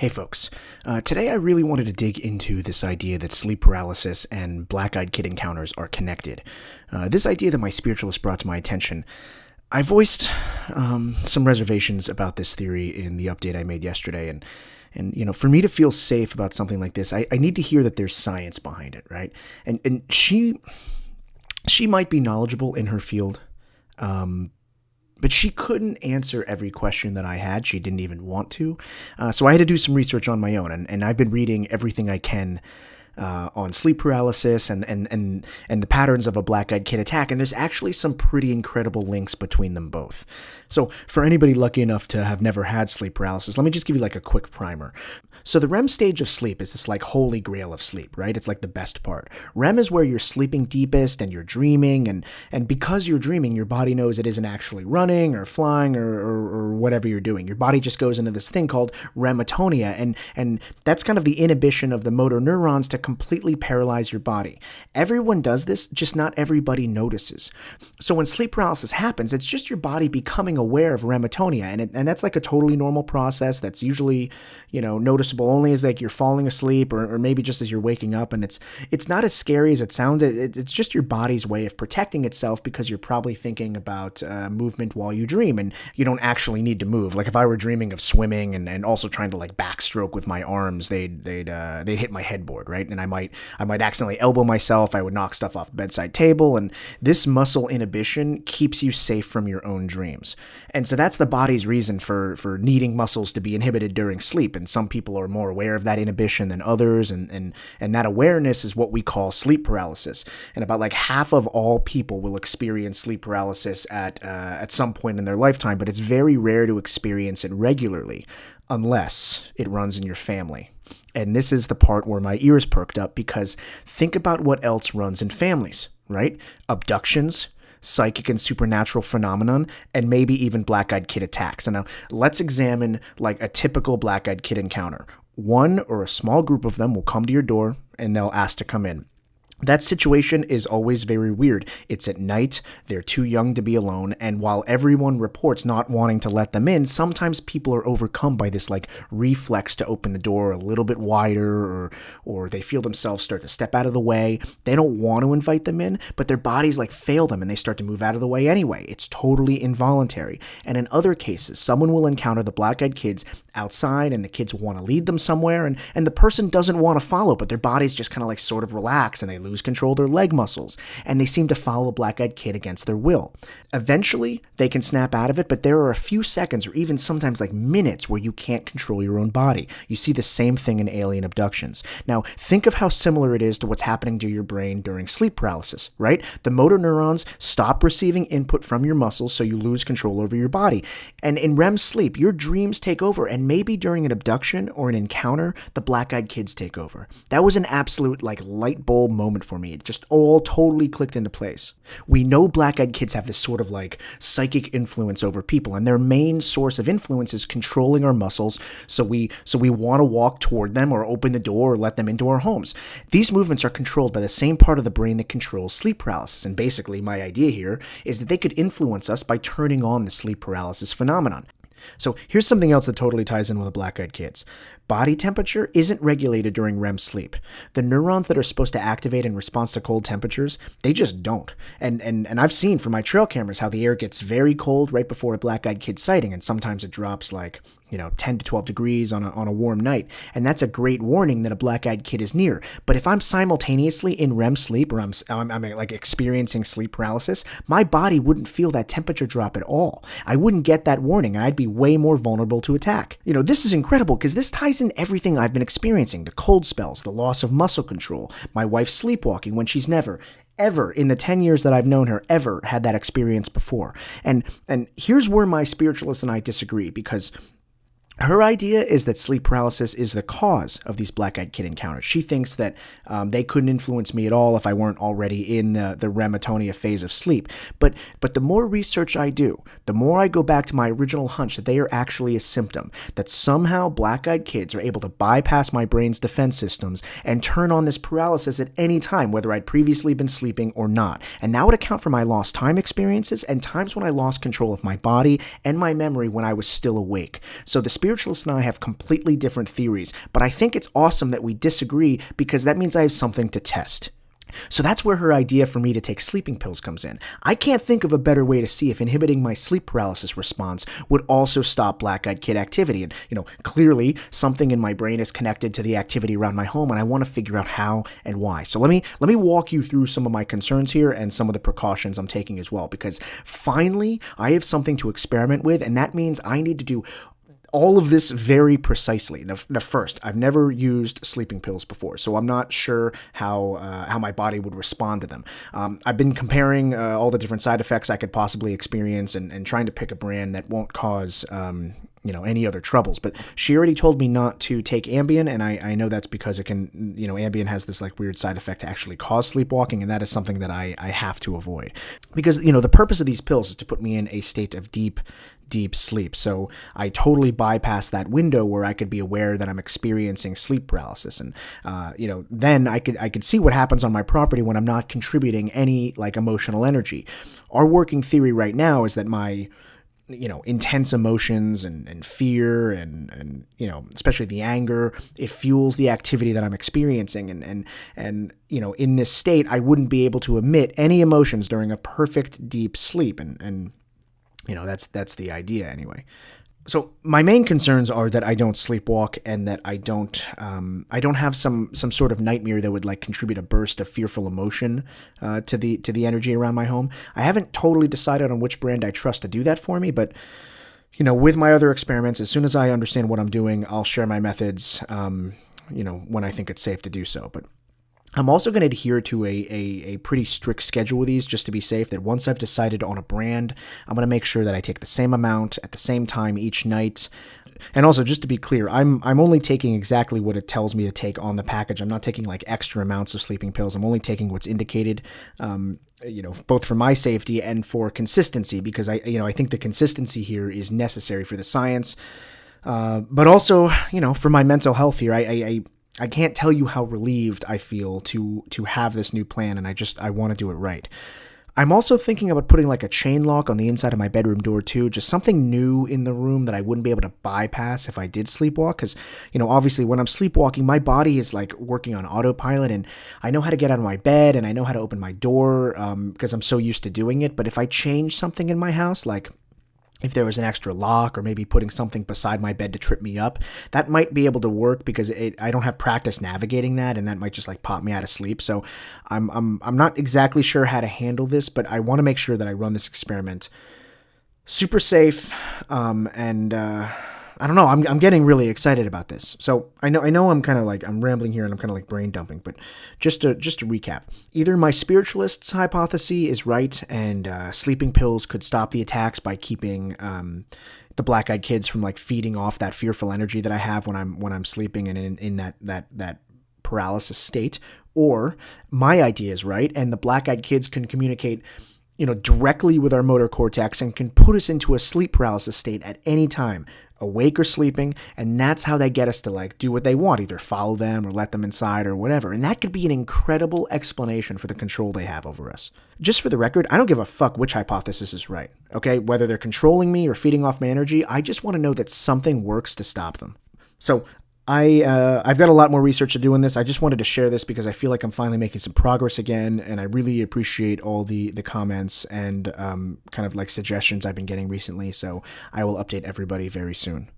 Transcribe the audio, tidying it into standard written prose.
Hey folks, today I really wanted to dig into this idea that sleep paralysis and black-eyed kid encounters are connected. This idea that my spiritualist brought to my attention. I voiced some reservations about this theory in the update I made yesterday, and for me to feel safe about something like this, I need to hear that there's science behind it, right? And she might be knowledgeable in her field, but she couldn't answer every question that I had. She didn't even want to. So I had to do some research on my own, and I've been reading everything I can on sleep paralysis and the patterns of a black-eyed kid attack, and there's actually some pretty incredible links between them both. So for anybody lucky enough to have never had sleep paralysis, let me just give you like a quick primer. So the REM stage of sleep is this like holy grail of sleep, right? It's like the best part. REM is where you're sleeping deepest and you're dreaming, and because you're dreaming, your body knows it isn't actually running or flying or whatever you're doing. Your body just goes into this thing called rematonia, and that's kind of the inhibition of the motor neurons to completely paralyze your body. Everyone does this, just not everybody notices. So when sleep paralysis happens, it's just your body becoming aware of rematonia, and that's like a totally normal process that's usually, noticeable only as like you're falling asleep or maybe just as you're waking up, and it's not as scary as it sounds. It's just your body's way of protecting itself because you're probably thinking about movement while you dream, and you don't actually need to move. Like if I were dreaming of swimming and also trying to like backstroke with my arms, they'd hit my headboard, right? And I might accidentally elbow myself. I would knock stuff off the bedside table, and this muscle inhibition keeps you safe from your own dreams. And so that's the body's reason for needing muscles to be inhibited during sleep, and some people are more aware of that inhibition than others, and that awareness is what we call sleep paralysis. And about like half of all people will experience sleep paralysis at some point in their lifetime, but it's very rare to experience it regularly unless it runs in your family. And this is the part where my ears perked up, because think about what else runs in families, right? Abductions, psychic and supernatural phenomenon, and maybe even black-eyed kid attacks. And now let's examine like a typical black-eyed kid encounter. One or a small group of them will come to your door and they'll ask to come in. That situation is always very weird. It's at night, they're too young to be alone, and while everyone reports not wanting to let them in, sometimes people are overcome by this like reflex to open the door a little bit wider, or they feel themselves start to step out of the way. They don't want to invite them in, but their bodies like fail them and they start to move out of the way anyway. It's totally involuntary. And in other cases, someone will encounter the black-eyed kids outside, and the kids want to lead them somewhere, and the person doesn't want to follow, but their bodies just kind of like sort of relax, and they lose control of their leg muscles, and they seem to follow a black-eyed kid against their will. Eventually, they can snap out of it, but there are a few seconds or even sometimes like minutes where you can't control your own body. You see the same thing in alien abductions. Now, think of how similar it is to what's happening to your brain during sleep paralysis, right? The motor neurons stop receiving input from your muscles, so you lose control over your body. And in REM sleep, your dreams take over, and maybe during an abduction or an encounter, the black-eyed kids take over. That was an absolute like light bulb moment for me. It just all totally clicked into place. We know black-eyed kids have this sort of like psychic influence over people, and their main source of influence is controlling our muscles, so we want to walk toward them or open the door or let them into our homes. These movements are controlled by the same part of the brain that controls sleep paralysis, and basically my idea here is that they could influence us by turning on the sleep paralysis phenomenon. So here's something else that totally ties in with the black-eyed kids. Body temperature isn't regulated during REM sleep. The neurons that are supposed to activate in response to cold temperatures, they just don't. And I've seen from my trail cameras how the air gets very cold right before a black-eyed kid sighting, and sometimes it drops like 10 to 12 degrees on a warm night. And that's a great warning that a black-eyed kid is near. But if I'm simultaneously in REM sleep, or I'm like experiencing sleep paralysis, my body wouldn't feel that temperature drop at all. I wouldn't get that warning, and I'd be way more vulnerable to attack. This is incredible because this ties in everything I've been experiencing: the cold spells, the loss of muscle control, my wife sleepwalking when she's never, ever in the 10 years that I've known her, ever had that experience before. And here's where my spiritualist and I disagree, because her idea is that sleep paralysis is the cause of these black-eyed kid encounters. She thinks that they couldn't influence me at all if I weren't already in the rematonia phase of sleep. But the more research I do, the more I go back to my original hunch that they are actually a symptom, that somehow black-eyed kids are able to bypass my brain's defense systems and turn on this paralysis at any time, whether I'd previously been sleeping or not. And that would account for my lost time experiences and times when I lost control of my body and my memory when I was still awake. So the spiritualist and I have completely different theories, but I think it's awesome that we disagree because that means I have something to test. So that's where her idea for me to take sleeping pills comes in. I can't think of a better way to see if inhibiting my sleep paralysis response would also stop black-eyed kid activity. And, clearly something in my brain is connected to the activity around my home, and I want to figure out how and why. So let me walk you through some of my concerns here and some of the precautions I'm taking as well, because finally I have something to experiment with, and that means I need to do all of this very precisely. Now, first, I've never used sleeping pills before, so I'm not sure how my body would respond to them. I've been comparing all the different side effects I could possibly experience and trying to pick a brand that won't cause any other troubles. But she already told me not to take Ambien, and I know that's because it can, Ambien has this like weird side effect to actually cause sleepwalking, and that is something that I have to avoid. Because, the purpose of these pills is to put me in a state of deep sleep. So I totally bypass that window where I could be aware that I'm experiencing sleep paralysis. And, then I could see what happens on my property when I'm not contributing any like emotional energy. Our working theory right now is that my intense emotions and fear and especially the anger, it fuels the activity that I'm experiencing. And in this state, I wouldn't be able to emit any emotions during a perfect deep sleep. And that's the idea anyway. So my main concerns are that I don't sleepwalk and that I don't have some sort of nightmare that would like contribute a burst of fearful emotion to the energy around my home. I haven't totally decided on which brand I trust to do that for me, but with my other experiments, as soon as I understand what I'm doing, I'll share my methods when I think it's safe to do so. But I'm also going to adhere to a pretty strict schedule with these just to be safe, that once I've decided on a brand, I'm going to make sure that I take the same amount at the same time each night. And also, just to be clear, I'm only taking exactly what it tells me to take on the package. I'm not taking like extra amounts of sleeping pills. I'm only taking what's indicated, both for my safety and for consistency, because I think the consistency here is necessary for the science, but also, for my mental health here. I can't tell you how relieved I feel to have this new plan, and I want to do it right. I'm also thinking about putting like a chain lock on the inside of my bedroom door too, just something new in the room that I wouldn't be able to bypass if I did sleepwalk, because, obviously when I'm sleepwalking, my body is like working on autopilot, and I know how to get out of my bed, and I know how to open my door because I'm so used to doing it. But if I change something in my house, like if there was an extra lock or maybe putting something beside my bed to trip me up, that might be able to work because I don't have practice navigating that, and that might just like pop me out of sleep. So I'm not exactly sure how to handle this, but I want to make sure that I run this experiment super safe. I don't know. I'm getting really excited about this. So I know I'm kind of like I'm rambling here and I'm kind of like brain dumping, but just to recap, either my spiritualist's hypothesis is right and sleeping pills could stop the attacks by keeping the black-eyed kids from like feeding off that fearful energy that I have when I'm sleeping and in that paralysis state, or my idea is right and the black-eyed kids can communicate directly with our motor cortex and can put us into a sleep paralysis state at any time, awake or sleeping, and that's how they get us to like do what they want, either follow them or let them inside or whatever. And that could be an incredible explanation for the control they have over us. Just for the record, I don't give a fuck which hypothesis is right, okay? Whether they're controlling me or feeding off my energy, I just want to know that something works to stop them. So I've got a lot more research to do in this. I just wanted to share this because I feel like I'm finally making some progress again, and I really appreciate all the comments and kind of like suggestions I've been getting recently, so I will update everybody very soon.